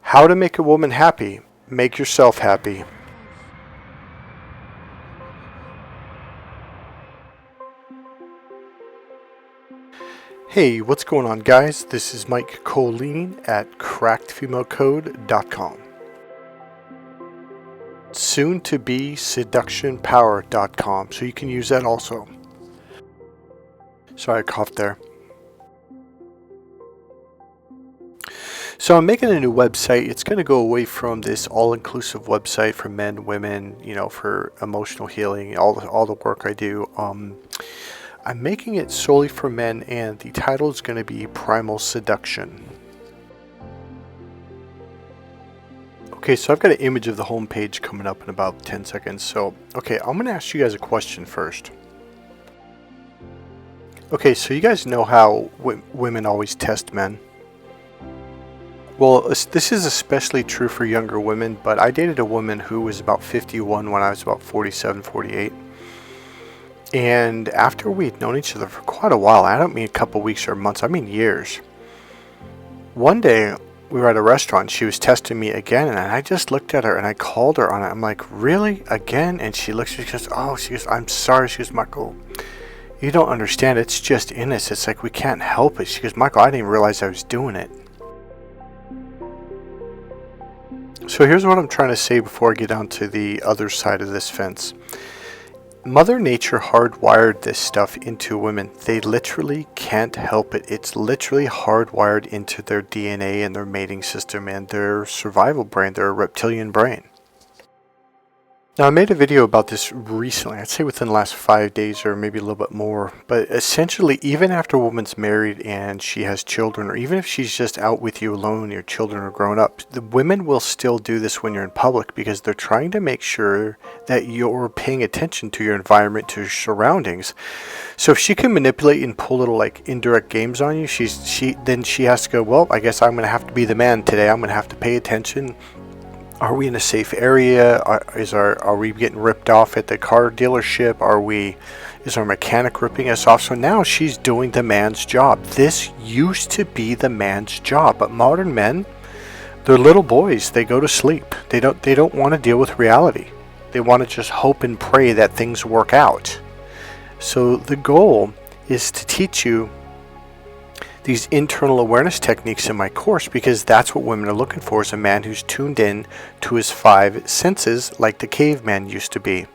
How to make a woman happy. Make yourself happy. Hey, what's going on, guys? This is Mike Kollin at crackedfemalecode.com. Soon to be seductionpower.com, so you can use that also. Sorry, I coughed there. So I'm making a new website. It's going to go away from this all-inclusive website for men, women, for emotional healing, all the work I do. I'm making it solely for men, and the title is going to be Primal Seduction. Okay, so I've got an image of the home page coming up in about 10 seconds. So, okay, I'm going to ask you guys a question first. Okay, so you guys know how women always test men? Well, this is especially true for younger women, but I dated a woman who was about 51 when I was about 47, 48. And after we'd known each other for quite a while, I don't mean a couple weeks or months, I mean years. One day, we were at a restaurant, she was testing me again, and I just looked at her and I called her on it. I'm like, really? Again? And she looks, she goes, I'm sorry. She goes, Michael, you don't understand. It's just in us. It's like we can't help it. She goes, Michael, I didn't even realize I was doing it. So here's what I'm trying to say before I get down to the other side of this fence. Mother Nature hardwired this stuff into women. They literally can't help it. It's literally hardwired into their DNA and their mating system and their survival brain, their reptilian brain. Now, I made a video about this recently, I'd say within the last 5 days or maybe a little bit more, but essentially even after a woman's married and she has children, or even if she's just out with you alone, your children are grown up, the women will still do this when you're in public because they're trying to make sure that you're paying attention to your environment, to your surroundings. So if she can manipulate and pull little like indirect games on you, then she has to go, well, I guess I'm going to have to be the man today. I'm going to have to pay attention. Are we in a safe area? Are we getting ripped off at the car dealership? Is our mechanic ripping us off? So now she's doing the man's job. This used to be the man's job, but modern men, they're little boys. They go to sleep. They don't want to deal with reality. They want to just hope and pray that things work out. So the goal is to teach you these internal awareness techniques in my course, because that's what women are looking for, is a man who's tuned in to his 5 senses like the caveman used to be.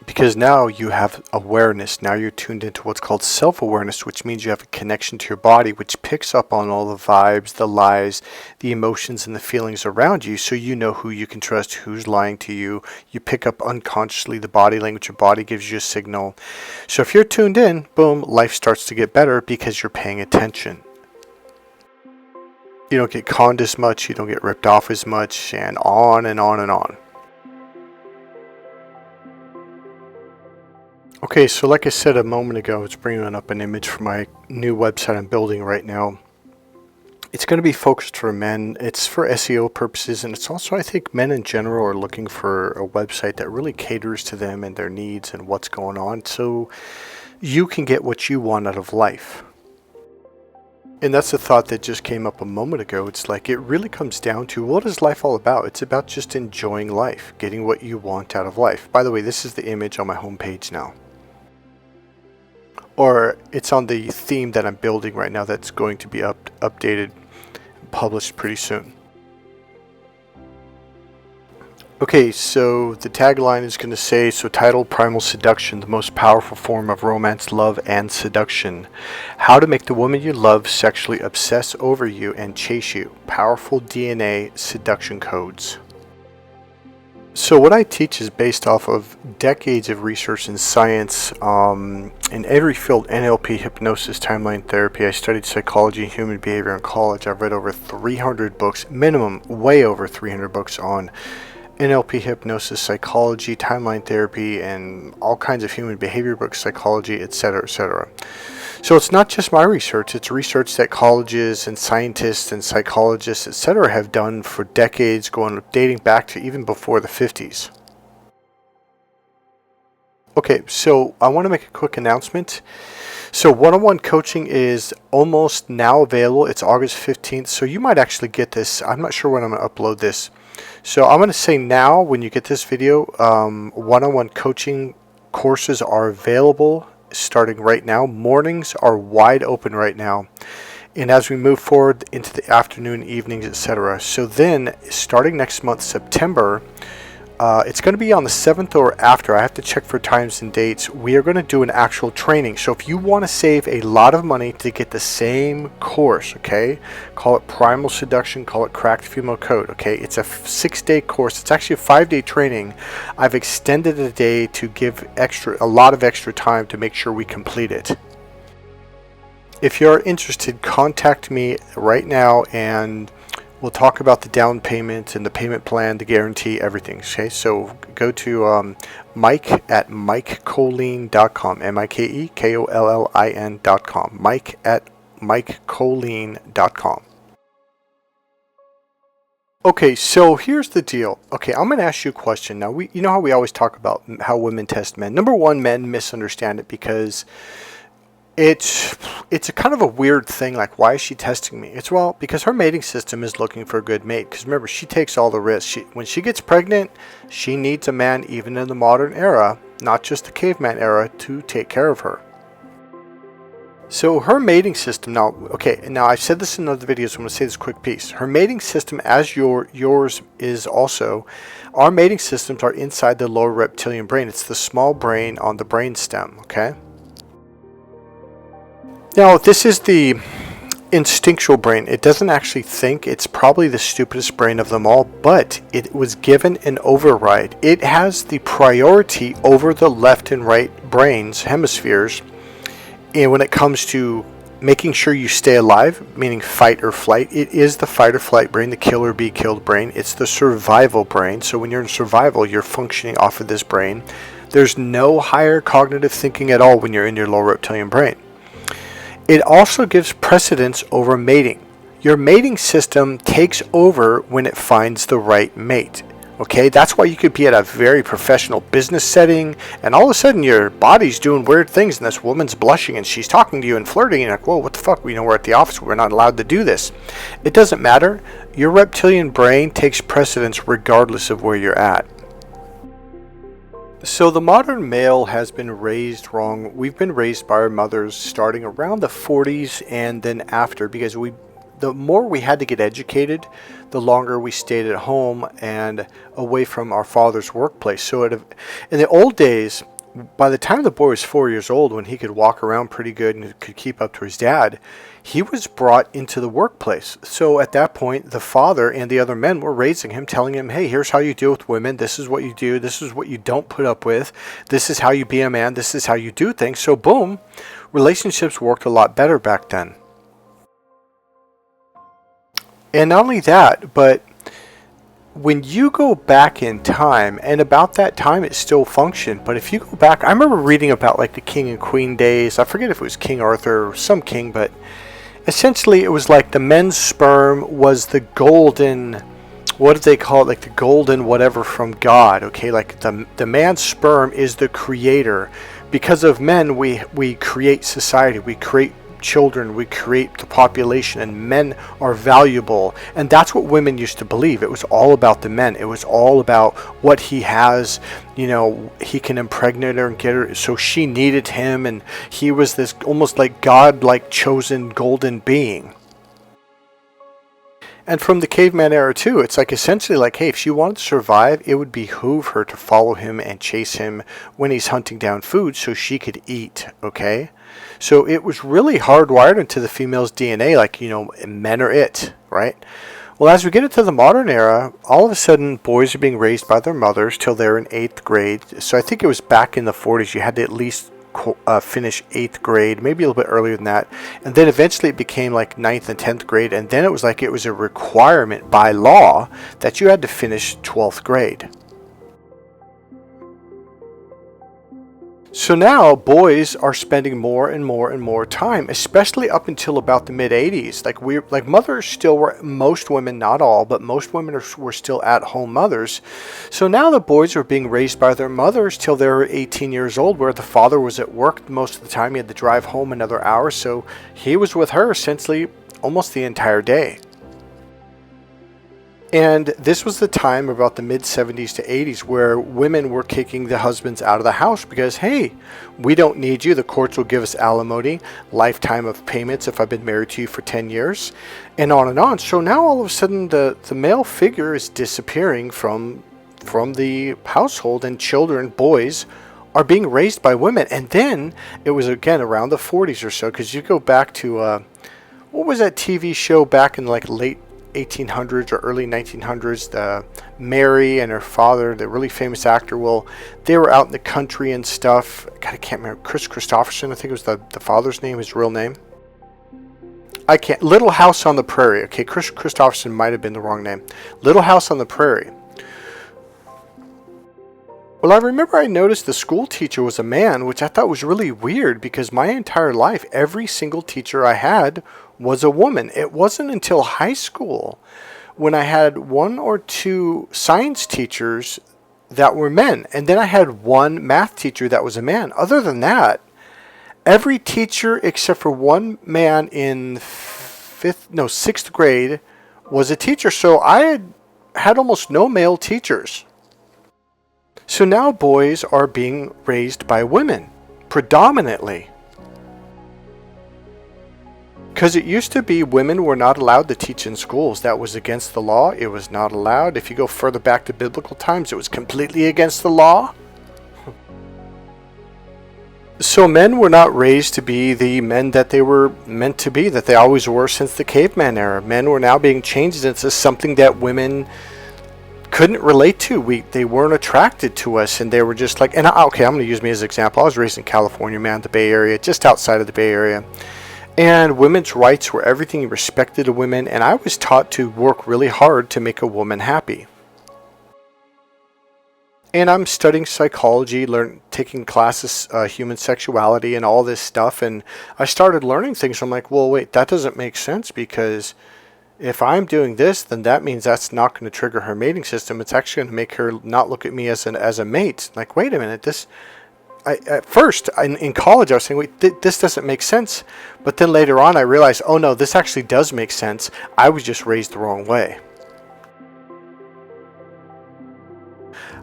Because now you have awareness. Now you're tuned into what's called self-awareness, which means you have a connection to your body, which picks up on all the vibes, the lies, the emotions, and the feelings around you, so you know who you can trust, who's lying to you. You pick up unconsciously the body language. Your body gives you a signal. So if you're tuned in, boom, life starts to get better because you're paying attention. You don't get conned as much, you don't get ripped off as much, and on and on and on. Okay, so like I said a moment ago, it's bringing up an image for my new website I'm building right now. It's going to be focused for men. It's for SEO purposes, and it's also, I think, men in general are looking for a website that really caters to them and their needs and what's going on, so you can get what you want out of life. And that's the thought that just came up a moment ago. It's like it really comes down to, what is life all about? It's about just enjoying life, getting what you want out of life. By the way, this is the image on my homepage now. Or it's on the theme that I'm building right now that's going to be updated, published pretty soon. Okay, so the tagline is going to say, titled Primal Seduction, the most powerful form of romance, love, and seduction. How to make the woman you love sexually obsess over you and chase you. Powerful DNA seduction codes. So what I teach is based off of decades of research in science, in every field: NLP, hypnosis, timeline therapy. I studied psychology and human behavior in college. I've read over 300 books, minimum, way over 300 books on NLP, hypnosis, psychology, timeline therapy, and all kinds of human behavior books, psychology, etc., etc. So it's not just my research, it's research that colleges and scientists and psychologists, etc. have done for decades, dating back to even before the 50s. Okay, so I want to make a quick announcement. So one-on-one coaching is almost now available. It's August 15th, so you might actually get this. I'm not sure when I'm going to upload this. So I'm going to say now, when you get this video, one-on-one coaching courses are available starting right now. Mornings are wide open right now. And as we move forward into the afternoon, evenings, etc. So then, starting next month, September, it's going to be on the 7th or after. I have to check for times and dates. We are going to do an actual training. So if you want to save a lot of money to get the same course, okay, call it Primal Seduction, call it Cracked Female Code, okay, it's a 6-day course. It's actually a 5-day training. I've extended a day to give a lot of extra time to make sure we complete it. If you're interested, contact me right now and we'll talk about the down payment and the payment plan, the guarantee, everything. Okay, so go to Mike at MikeKollin.com, MikeKollin.com, Mike at MikeKollin.com. Okay, so here's the deal. Okay, I'm going to ask you a question. Now, you know how we always talk about how women test men. Number one, men misunderstand it because it's a kind of a weird thing. Like, why is she testing me? It's, well, because her mating system is looking for a good mate. Because remember, she takes all the risks. When she gets pregnant, she needs a man, even in the modern era, not just the caveman era, to take care of her. So her mating system, now I've said this in other videos, so I'm going to say this quick piece. Her mating system, as yours is also, our mating systems are inside the lower reptilian brain. It's the small brain on the brain stem, okay? Now, this is the instinctual brain. It doesn't actually think. It's probably the stupidest brain of them all, but it was given an override. It has the priority over the left and right brains, hemispheres, and when it comes to making sure you stay alive, meaning fight or flight. It is the fight or flight brain, the kill or be killed brain. It's the survival brain. So when you're in survival, you're functioning off of this brain. There's no higher cognitive thinking at all when you're in your lower reptilian brain. It also gives precedence over mating. Your mating system takes over when it finds the right mate. Okay, that's why you could be at a very professional business setting and all of a sudden your body's doing weird things and this woman's blushing and she's talking to you and flirting and you're like, whoa, what the fuck? We're at the office. We're not allowed to do this. It doesn't matter. Your reptilian brain takes precedence regardless of where you're at. So the modern male has been raised wrong. We've been raised by our mothers starting around the 40s and then after, because the more we had to get educated, the longer we stayed at home and away from our father's workplace. So in the old days, by the time the boy was 4 years old, when he could walk around pretty good and could keep up to his dad, he was brought into the workplace. So at that point, the father and the other men were raising him, telling him, hey, here's how you deal with women. This is what you do. This is what you don't put up with. This is how you be a man. This is how you do things. So boom, relationships worked a lot better back then. And not only that, but when you go back in time, and about that time it still functioned, but if you go back, I remember reading about like the king and queen days. I forget if it was King Arthur or some king, but essentially it was like the men's sperm was the golden, what did they call it, like the golden whatever from God, okay? Like the man's sperm is the creator. Because of men, we create society, we create children, we create the population, and men are valuable. And that's what women used to believe. It was all about the men. It was all about what he has, he can impregnate her and get her. So she needed him, and he was this almost like God-like chosen golden being. And from the caveman era too, it's like essentially like, hey, if she wanted to survive, it would behoove her to follow him and chase him when he's hunting down food so she could eat, okay? So it was really hardwired into the female's DNA, like, men are it, right? Well, as we get into the modern era, all of a sudden boys are being raised by their mothers till they're in 8th grade. So I think it was back in the 40s, you had to at least finish 8th grade, maybe a little bit earlier than that. And then eventually it became like 9th and 10th grade. And then it was like it was a requirement by law that you had to finish 12th grade. So now boys are spending more and more and more time, especially up until about the mid 80s. Like mothers still were, most women, not all, but most women were still at home mothers. So now the boys are being raised by their mothers till they're 18 years old, where the father was at work most of the time. He had to drive home another hour, so he was with her essentially almost the entire day. And this was the time about the mid 70s to 80s where women were kicking the husbands out of the house because, hey, we don't need you. The courts will give us alimony, lifetime of payments if I've been married to you for 10 years, and on and on. So now all of a sudden the male figure is disappearing from the household, and children, boys, are being raised by women. And then it was again around the 40s or so, because you go back to, what was that TV show back in like late 1800s or early 1900s, Mary and her father, the really famous actor, well, they were out in the country and stuff. God, I can't remember. Chris Christopherson, I think was the father's name, his real name. I can't. Little House on the Prairie. Okay, Chris Christopherson might have been the wrong name. Little House on the Prairie. Well, I remember I noticed the school teacher was a man, which I thought was really weird because my entire life, every single teacher I had was a woman. It wasn't until high school when I had one or two science teachers that were men. And then I had one math teacher that was a man. Other than that, every teacher except for one man in sixth grade was a teacher. So I had almost no male teachers. So now boys are being raised by women, predominantly. Because it used to be women were not allowed to teach in schools. That was against the law. It was not allowed. If you go further back to biblical times, it was completely against the law. So men were not raised to be the men that they were meant to be, that they always were since the caveman era. Men were now being changed into something that women couldn't relate to. They weren't attracted to us, and they were just like, okay, I'm going to use me as an example. I was raised in California, man, the Bay Area, just outside of the Bay Area. And women's rights were everything. You respected a woman, and I was taught to work really hard to make a woman happy. And I'm studying psychology, taking classes, human sexuality and all this stuff, and I started learning things. I'm like, well, wait, that doesn't make sense, because if I'm doing this, then that means that's not going to trigger her mating system. It's actually going to make her not look at me as a mate. Like, wait a minute, at first in college I was saying, wait, this doesn't make sense. But then later on I realized, oh no, this actually does make sense. I was just raised the wrong way.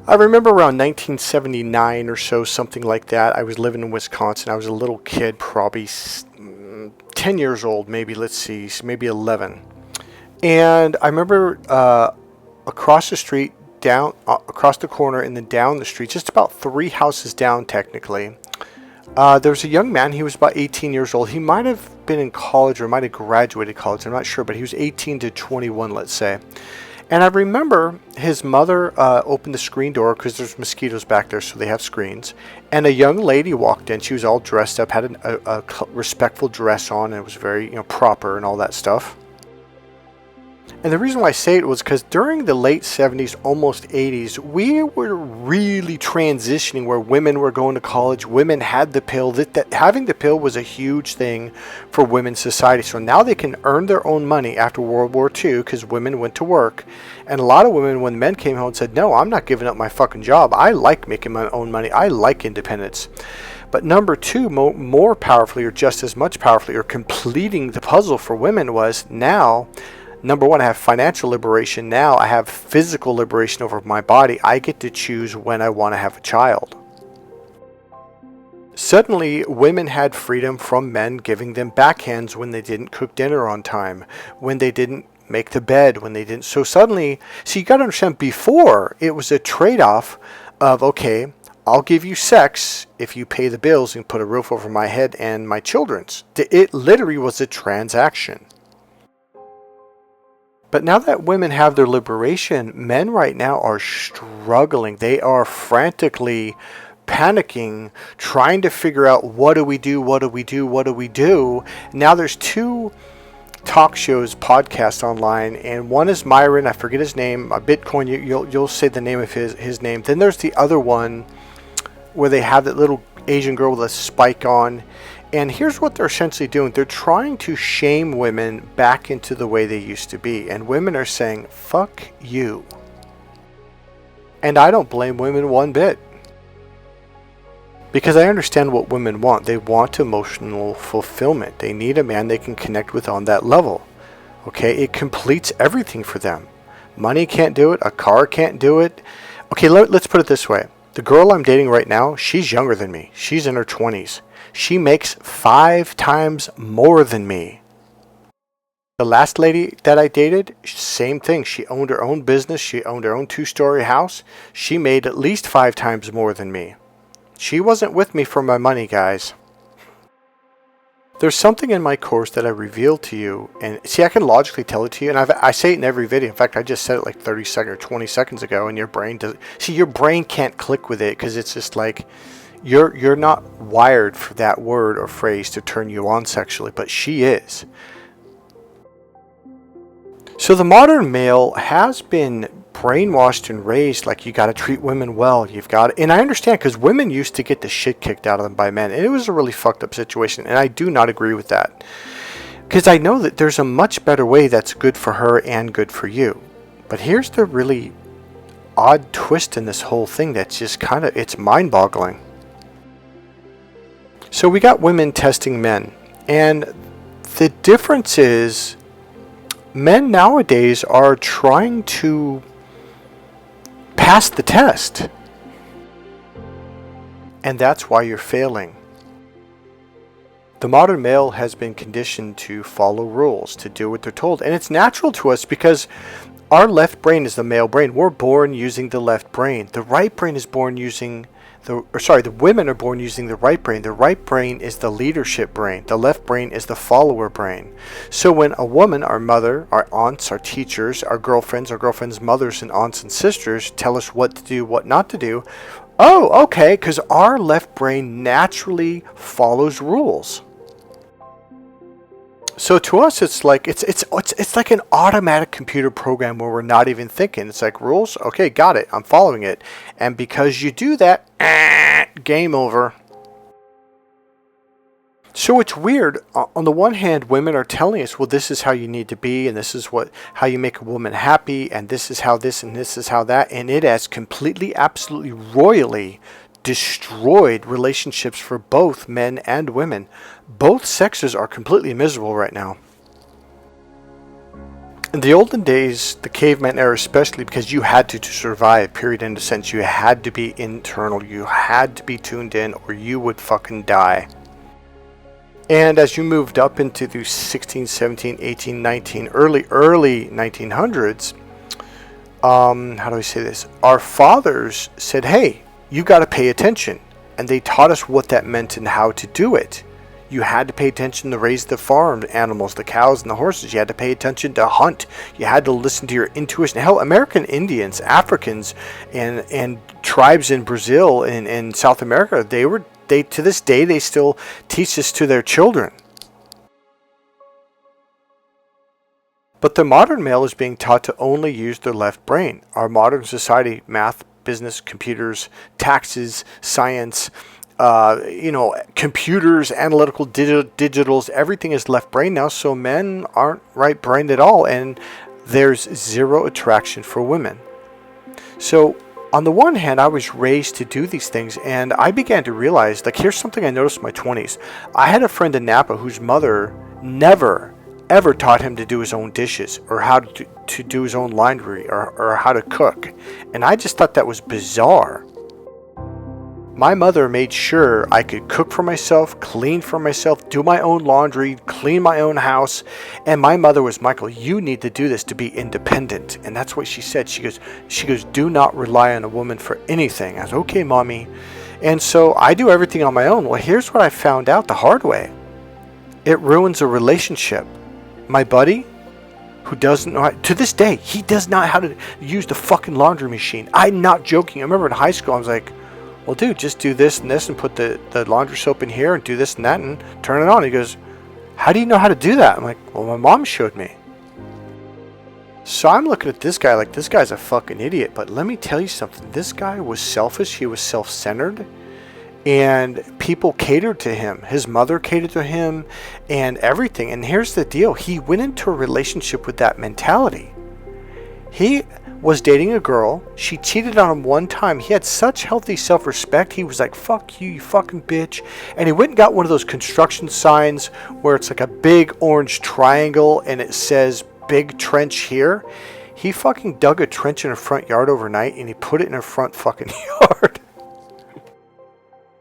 I remember around 1979 or so, something like that. I was living in Wisconsin. I was a little kid, probably 10 years old, maybe 11. And I remember across the street, down across the corner, and then down the street, just about 3 houses down technically, there was a young man. He was about 18 years old. He might have been in college or might have graduated college. I'm not sure, but he was 18 to 21, let's say. And I remember his mother opened the screen door because there's mosquitoes back there, so they have screens. And a young lady walked in. She was all dressed up, had a respectful dress on, and it was very proper and all that stuff. And the reason why I say it was because during the late 70s, almost 80s, we were really transitioning where women were going to college. Women had the pill. That having the pill was a huge thing for women's society. So now they can earn their own money after World War II because women went to work. And a lot of women, when men came home, said, no, I'm not giving up my fucking job. I like making my own money. I like independence. But number two, more powerfully, or just as much powerfully, or completing the puzzle for women was now, number one, I have financial liberation. Now I have physical liberation over my body. I get to choose when I want to have a child. Suddenly, women had freedom from men giving them backhands when they didn't cook dinner on time, when they didn't make the bed, when they didn't. So suddenly, you got to understand, before it was a trade-off of, okay, I'll give you sex if you pay the bills and put a roof over my head and my children's. It literally was a transaction. But now that women have their liberation, men right now are struggling. They are frantically panicking, trying to figure out, what do we do? What do we do? What do we do? Now there's 2 talk shows, podcasts online, and one is Myron, I forget his name, Bitcoin, you'll say the name of his name. Then there's the other one where they have that little Asian girl with a spike on. And here's what they're essentially doing. They're trying to shame women back into the way they used to be. And women are saying, fuck you. And I don't blame women one bit. Because I understand what women want. They want emotional fulfillment. They need a man they can connect with on that level. Okay, it completes everything for them. Money can't do it. A car can't do it. Okay, let's put it this way. The girl I'm dating right now, she's younger than me. She's in her 20s. She makes 5 times more than me. The last lady that I dated, same thing. She owned her own business. She owned her own 2-story house. She made at least 5 times more than me. She wasn't with me for my money, guys. There's something in my course that I revealed to you, and see, I can logically tell it to you, and I say it in every video. In fact, I just said it like 30 seconds or 20 seconds ago, and your brain does. See, your brain can't click with it because it's just like you're not wired for that word or phrase to turn you on sexually, but she is. So the modern male has been brainwashed and raised like you got to treat women well. You've got, and I understand because women used to get the shit kicked out of them by men, and it was a really fucked up situation. And I do not agree with that because I know that there's a much better way that's good for her and good for you. But here's the really odd twist in this whole thing that's just kind of, it's mind-boggling. So we got women testing men, and the difference is men nowadays are trying to pass the test. And that's why you're failing. The modern male has been conditioned to follow rules, to do what they're told. And it's natural to us because our left brain is the male brain. We're born using the left brain. The right brain is born using the women are born using the right brain. The right brain is the leadership brain. The left brain is the follower brain. So when a woman, our mother, our aunts, our teachers, our girlfriends' mothers and aunts and sisters tell us what to do, what not to do, oh, okay, because our left brain naturally follows rules. So to us, it's like it's like an automatic computer program where we're not even thinking. It's like rules. Okay, got it. I'm following it. And because you do that, game over. So it's weird. On the one hand, women are telling us, well, this is how you need to be, and this is how you make a woman happy, and this is how this, and this is how that, and it has completely, absolutely, royally destroyed relationships for both men and women. Both sexes are completely miserable right now. In the olden days, the caveman era especially, because you had to survive, period, in a sense, you had to be internal, you had to be tuned in, or you would fucking die. And as you moved up into the 16, 17, 18, 19, early 1900s, how do I say this? Our fathers said, hey, you got to pay attention. And they taught us what that meant and how to do it. You had to pay attention to raise the farm animals, the cows and the horses. You had to pay attention to hunt. You had to listen to your intuition. Hell, American Indians, Africans, and tribes in Brazil and South America, they to this day, they still teach this to their children. But the modern male is being taught to only use their left brain. Our modern society, math, business, computers, taxes, science, computers, analytical, digitals, everything is left brain now. So men aren't right brained at all, and there's zero attraction for women. So on the one hand, I was raised to do these things, and I began to realize, like, here's something I noticed in my 20s. I had a friend in Napa whose mother never ever taught him to do his own dishes or how to do his own laundry or how to cook. And I just thought that was bizarre. My mother made sure I could cook for myself, clean for myself, do my own laundry, clean my own house. And my mother was, Michael, you need to do this to be independent. And that's what she said. She goes, do not rely on a woman for anything. I was, okay, mommy. And so I do everything on my own. Well, here's what I found out the hard way. It ruins a relationship. My buddy, who doesn't know how, to this day, he does not know how to use the fucking laundry machine. I'm not joking. I remember in high school, I was like, well, dude, just do this and this and put the laundry soap in here and do this and that and turn it on. He goes, how do you know how to do that? I'm like, well, my mom showed me. So I'm looking at this guy like, this guy's a fucking idiot. But let me tell you something. This guy was selfish. He was self-centered. And people catered to him. His mother catered to him and everything. And here's the deal. He went into a relationship with that mentality. He was dating a girl. She cheated on him one time. He had such healthy self-respect. He was like, fuck you, you fucking bitch. And he went and got one of those construction signs where it's like a big orange triangle and it says big trench here. He fucking dug a trench in her front yard overnight and he put it in her front fucking yard.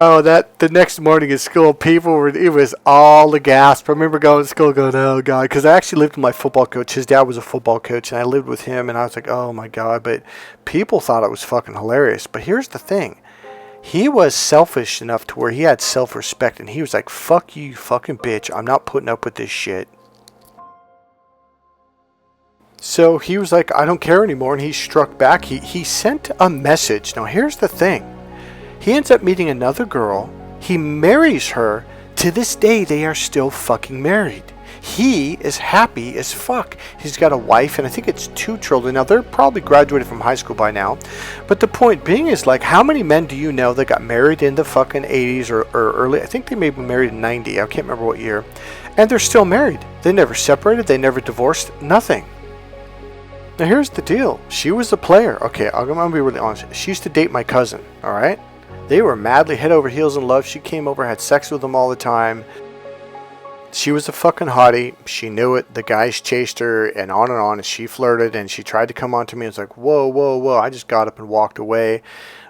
Oh, the next morning at school, it was all the gasp. I remember going to school going, oh, God, because I actually lived with my football coach. His dad was a football coach, and I lived with him, and I was like, oh, my God. But people thought it was fucking hilarious. But here's the thing. He was selfish enough to where he had self-respect, and he was like, fuck you, you fucking bitch. I'm not putting up with this shit. So he was like, I don't care anymore, and he struck back. He sent a message. Now, here's the thing. He ends up meeting another girl. He marries her. To this day, they are still fucking married. He is happy as fuck. He's got a wife, and I think it's 2 children. Now, they're probably graduated from high school by now. But the point being is, like, how many men do you know that got married in the fucking 80s or early? I think they may be married in 90. I can't remember what year. And they're still married. They never separated. They never divorced. Nothing. Now, here's the deal. She was a player. Okay, I'm going to be really honest. She used to date my cousin, all right? They were madly head over heels in love. She came over, had sex with him all the time. She was a fucking hottie. She knew it. The guys chased her and on. And she flirted and she tried to come on to me. It's like, whoa, whoa, whoa. I just got up and walked away.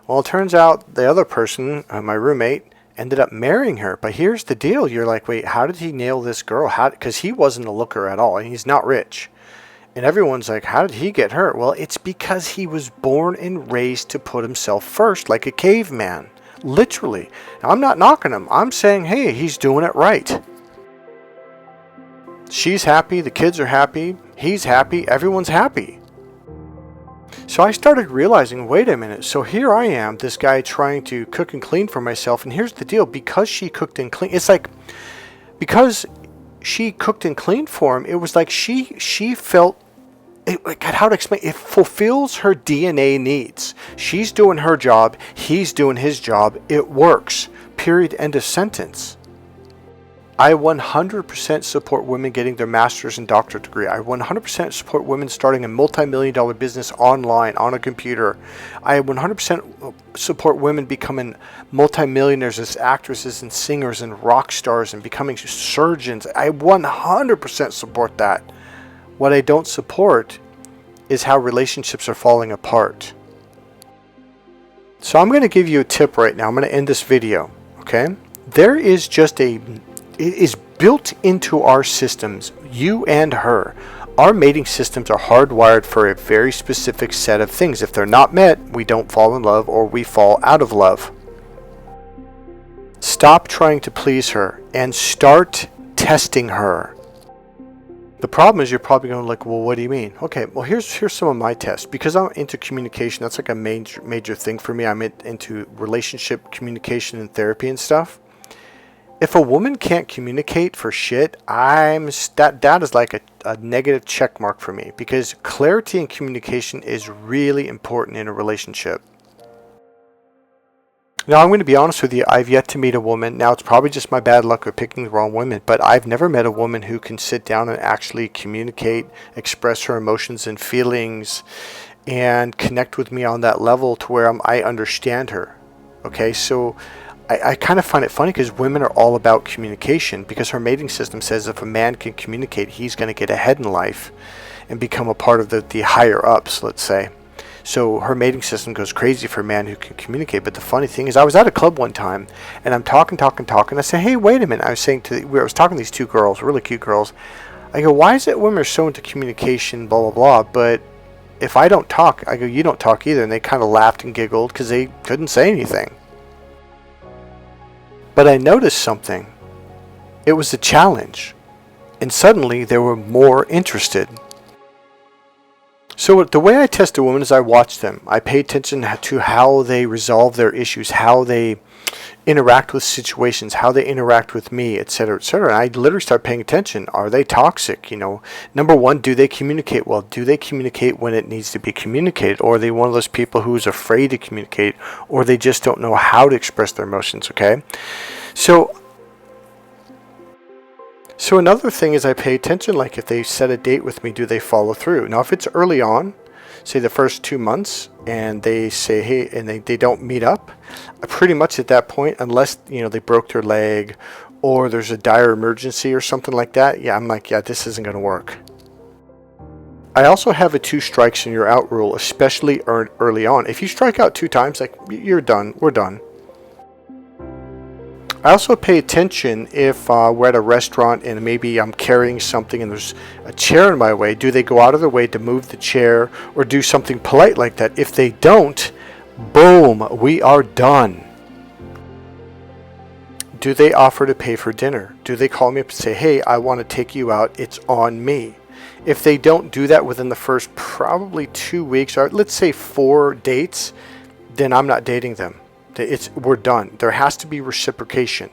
Well, it turns out the other person, my roommate, ended up marrying her. But here's the deal. You're like, wait, how did he nail this girl? Because he wasn't a looker at all. And he's not rich. And everyone's like, how did he get hurt? Well, it's because he was born and raised to put himself first, like a caveman. Literally. Now, I'm not knocking him. I'm saying, hey, he's doing it right. She's happy. The kids are happy. He's happy. Everyone's happy. So I started realizing, wait a minute. So here I am, this guy trying to cook and clean for myself. And here's the deal. Because she cooked and cleaned, it's like, because she cooked and cleaned for him, it was like she felt, how to explain, it fulfills her DNA needs. She's doing her job, he's doing his job, it works. Period, end of sentence. I 100% support women getting their master's and doctorate degree. I 100% support women starting a multi-million-dollar business online, on a computer. I 100% support women becoming multi-millionaires as actresses and singers and rock stars and becoming surgeons. I 100% support that. What I don't support is how relationships are falling apart. So I'm going to give you a tip right now. I'm going to end this video, okay? There is just it is built into our systems, you and her. Our mating systems are hardwired for a very specific set of things. If they're not met, we don't fall in love or we fall out of love. Stop trying to please her and start testing her. The problem is you're probably going like, well, what do you mean? Okay, well, here's some of my tests. Because I'm into communication, that's like a major thing for me. I'm into relationship communication and therapy and stuff. If a woman can't communicate for shit, that is like a negative check mark for me. Because clarity and communication is really important in a relationship. Now, I'm going to be honest with you. I've yet to meet a woman. Now, it's probably just my bad luck of picking the wrong women. But I've never met a woman who can sit down and actually communicate, express her emotions and feelings, and connect with me on that level to where I understand her. Okay, so I kind of find it funny because women are all about communication. Because her mating system says if a man can communicate, he's going to get ahead in life and become a part of the higher ups, let's say. So her mating system goes crazy for a man who can communicate. But the funny thing is, I was at a club one time, and I'm talking. I say, hey, wait a minute. I was talking to these 2 girls, really cute girls. I go, why is it women are so into communication, blah, blah, blah, but if I don't talk, I go, you don't talk either. And they kind of laughed and giggled because they couldn't say anything. But I noticed something. It was a challenge. And suddenly they were more interested. So the way I test a woman is I watch them. I pay attention to how they resolve their issues, how they interact with situations, how they interact with me, etc., etc. And I literally start paying attention. Are they toxic? Number one, do they communicate well? Do they communicate when it needs to be communicated? Or are they one of those people who's afraid to communicate, or they just don't know how to express their emotions, okay? So another thing is I pay attention, like if they set a date with me, do they follow through? Now, if it's early on, say the first 2 months, and they say, hey, and they don't meet up, pretty much at that point, unless, they broke their leg or there's a dire emergency or something like that, yeah, I'm like, yeah, this isn't going to work. I also have a 2 strikes and you're out rule, especially early on. If you strike out 2 times, like, you're done, we're done. I also pay attention if we're at a restaurant and maybe I'm carrying something and there's a chair in my way. Do they go out of their way to move the chair or do something polite like that? If they don't, boom, we are done. Do they offer to pay for dinner? Do they call me up and say, hey, I want to take you out, it's on me? If they don't do that within the first probably 2 weeks, or let's say 4 dates, then I'm not dating them. We're done. There has to be reciprocation.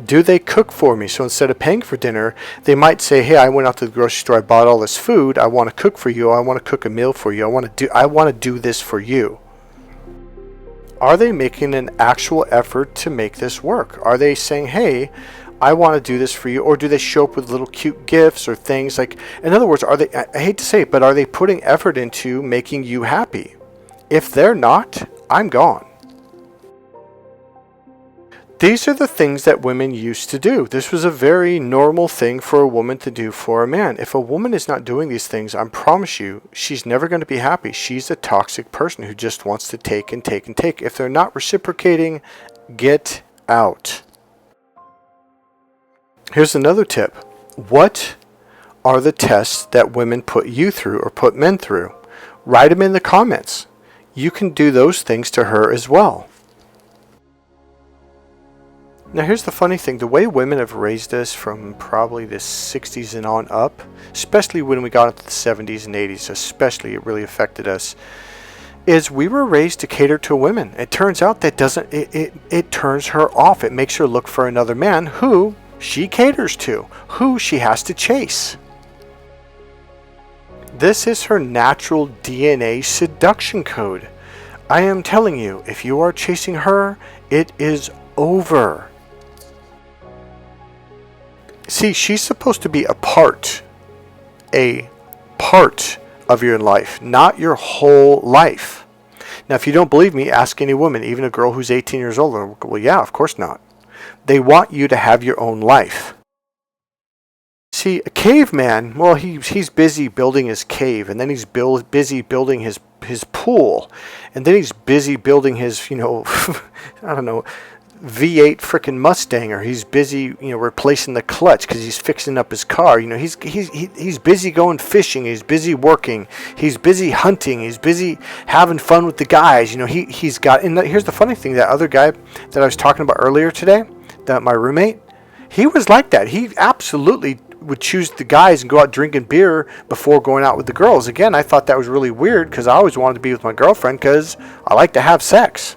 Do they cook for me? So instead of paying for dinner, they might say, hey, I went out to the grocery store, I bought all this food, I want to cook for you, I want to cook a meal for you, I want to do this for you. Are they making an actual effort to make this work? Are they saying, hey, I want to do this for you? Or do they show up with little cute gifts or things like, in other words, I hate to say it, but are they putting effort into making you happy? If they're not, I'm gone. These are the things that women used to do. This was a very normal thing for a woman to do for a man. If a woman is not doing these things, I promise you, she's never going to be happy. She's a toxic person who just wants to take and take and take. If they're not reciprocating, get out. Here's another tip. What are the tests that women put you through or put men through? Write them in the comments. You can do those things to her as well. Now here's the funny thing. The way women have raised us from probably the 60s and on up, especially when we got into the 70s and 80s, especially it really affected us, is we were raised to cater to women. It turns out that it turns her off. It makes her look for another man who she caters to, who she has to chase. This is her natural DNA seduction code. I am telling you, if you are chasing her, it is over. See, she's supposed to be a part of your life, not your whole life. Now, if you don't believe me, ask any woman, even a girl who's 18 years old. Well, yeah, of course not. They want you to have your own life. See, a caveman, well, he's busy building his cave, and then he's busy building his pool, and then he's busy building his, I don't know, V8 frickin' Mustang, or he's busy, replacing the clutch because he's fixing up his car. He's busy going fishing. He's busy working. He's busy hunting. He's busy having fun with the guys. He's got. And here's the funny thing: that other guy that I was talking about earlier today, my roommate, he was like that. He absolutely would choose the guys and go out drinking beer before going out with the girls. Again, I thought that was really weird because I always wanted to be with my girlfriend because I like to have sex.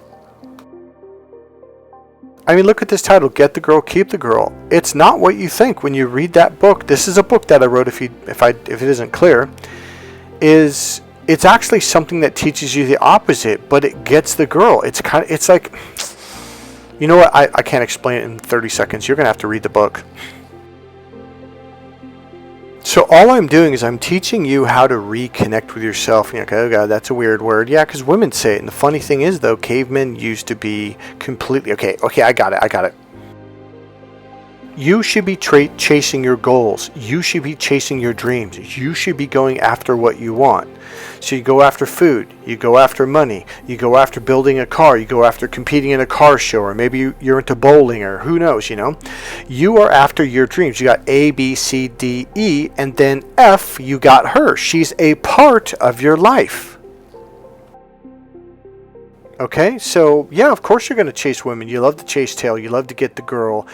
I mean, look at this title, Get the Girl, Keep the Girl. It's not what you think when you read that book. This is a book that I wrote, if it isn't clear, it's actually something that teaches you the opposite, but it gets the girl. It's like, you know what, I can't explain it in 30 seconds. You're going to have to read the book. So all I'm doing is I'm teaching you how to reconnect with yourself. You're like, oh God, that's a weird word. Yeah, because women say it. And the funny thing is, though, cavemen used to be completely... Okay, I got it. You should be chasing your goals. You should be chasing your dreams. You should be going after what you want. So you go after food. You go after money. You go after building a car. You go after competing in a car show. Or maybe you're into bowling, or who knows, You are after your dreams. You got A, B, C, D, E, and then F, you got her. She's a part of your life. Okay, so yeah, of course you're going to chase women. You love to chase tail. You love to get the girl.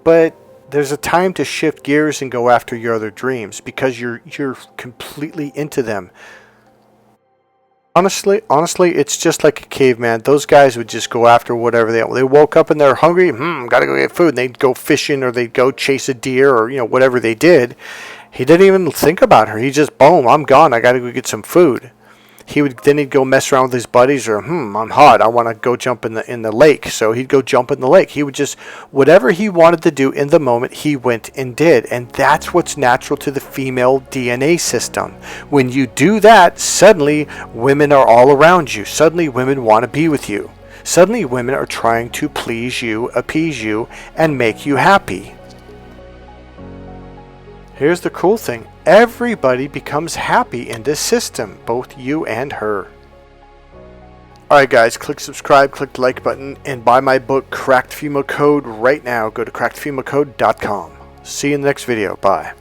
But There's a time to shift gears and go after your other dreams because you're completely into them. Honestly, it's just like a caveman. Those guys would just go after whatever they woke up and they're hungry. Gotta go get food. And they'd go fishing or they'd go chase a deer or whatever they did. He didn't even think about her. He just boom, I'm gone. I gotta go get some food. He'd go mess around with his buddies or I'm hot. I want to go jump in the lake. So he'd go jump in the lake. He would just whatever he wanted to do in the moment, he went and did. And that's what's natural to the female DNA system. When you do that, suddenly women are all around you. Suddenly women want to be with you. Suddenly women are trying to please you, appease you, and make you happy. Here's the cool thing. Everybody becomes happy in this system, both you and her. Alright guys, click subscribe, click the like button, and buy my book, Cracked Female Code, right now. Go to crackedfemalecode.com. See you in the next video. Bye.